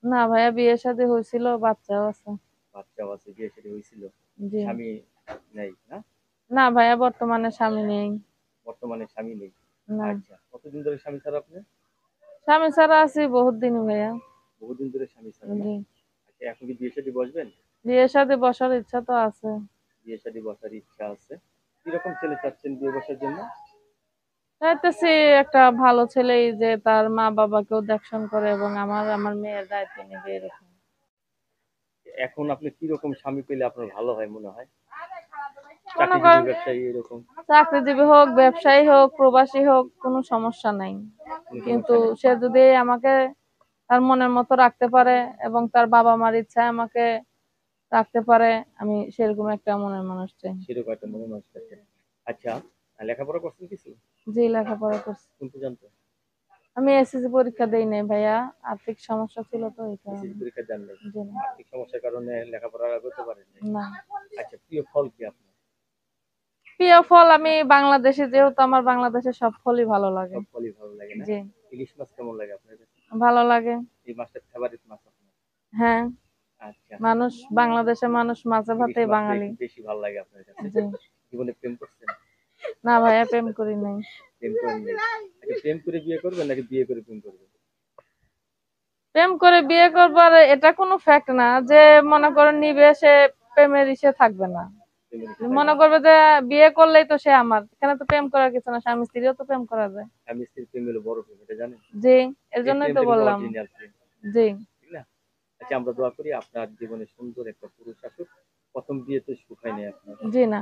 না ভাইয়া, বিয়ে শাদী হয়েছিল, বাচ্চাও আছে। বাচ্চাও আছে, বিয়ে শাদী হয়েছিল, জি। স্বামী নেই না? না ভাইয়া, বর্তমানে স্বামী নেই। বর্তমানে স্বামী নেই। না, আচ্ছা, কতদিন ধরে স্বামী ছাড়া আপনি? স্বামী ছাড়া আছি বহুত দিন ভাইয়া। বহুদিন ধরে স্বামী ছাড়া না? জি। আচ্ছা, এখন কি বিয়ে শাদী বসবেন? বিয়ে শাদী বসার ইচ্ছা তো আছে। বিয়ে শাদী বসার ইচ্ছা আছে। কিরকম ছেলে চাচ্ছেন বিয়ে বসার জন্য? চাইতেছি একটা ভালো ছেলেই, যে তার মা বাবাকেও দেখশন করে এবং আমার আমার মেয়ের দায়িত্ব নেবে, এরকম। এখন আপনি কিরকম স্বামী পেলে আপনার ভালো হয় মনে হয়? মনে চাকরিজীবী, করেন, ব্যবসায়ী, এরকম? চাকরিজীবী হোক, ব্যবসায়ী হোক, প্রবাসী হোক, কোনো সমস্যা নাই। কোনো কিন্তু সমস্যা নেই। সে যদি আমাকে তার মনের মতো রাখতে পারে এবং তার বাবা মার ইচ্ছায় আমাকে রাখতে পারে, আমি সেরকম একটা মনের মানুষ চাই। সেরকম একটা মনে মানুষ চাচ্ছেন। আচ্ছা, লেখাপড়া করছেন কিছু? জি, লেখাপড়া করছি। কোন পর্যন্ত? আমি এসএসসি পরীক্ষা দেই নাই ভাইয়া, আর্থিক সমস্যা ছিল তো এই এসএসসি কারণে। পরীক্ষা দেন নাই? জি না। আর্থিক সমস্যার কারণে লেখাপড়া করতে পারেন নাই? না। আচ্ছা, প্রিয় ফল কি আপনার? প্রিয় ফল, আমি বাংলাদেশে যেহেতু, আমার বাংলাদেশের সব ফলই ভালো লাগে। সব ফলই ভালো লাগে না? জি। ইলিশ মাছ কেমন লাগে আপনার কাছে? ভালো লাগে। এই মাছটা ফেভারিট মাছ আপনার? হ্যাঁ। আচ্ছা, বাংলাদেশের মানুষ মাছে ইলিশ ভাতে মাছটা বাঙালি। একটু বেশি ভালো লাগে আপনার কাছে? জি। জীবনে প্রেম করছেন? না ভাইয়া, প্রেম করি নাই। প্রেম করেন নাই? আচ্ছা, প্রেম করে বিয়ে করবেন নাকি বিয়ে করে প্রেম করবেন? প্রেম করে বিয়ে করবার এটা কোনো ফ্যাক্ট না যে মনে করেন নিবে সে প্রেমের ইসে থাকবে না। প্রেমের ইচ্ছে থাকবে মনে না? করবে যে বিয়ে করলেই তো সে আমার, এখানে তো প্রেম করার কিছু না, স্বামী স্ত্রীও তো প্রেম করা যায়। স্বামী স্ত্রীর প্রেম হলো বড় প্রেম, এটা জানেন? জি। এর এই জন্যই তো প্রেমটা কিন্তু বললাম। অরিজিনাল প্রেম, জি। ঠিক না? আচ্ছা, আমরা দোয়া করি আপনার জীবনে সুন্দর একটা পুরুষ আসুক। প্রথম বিয়ে তো সুখ হয় নাই আপনার। জি না।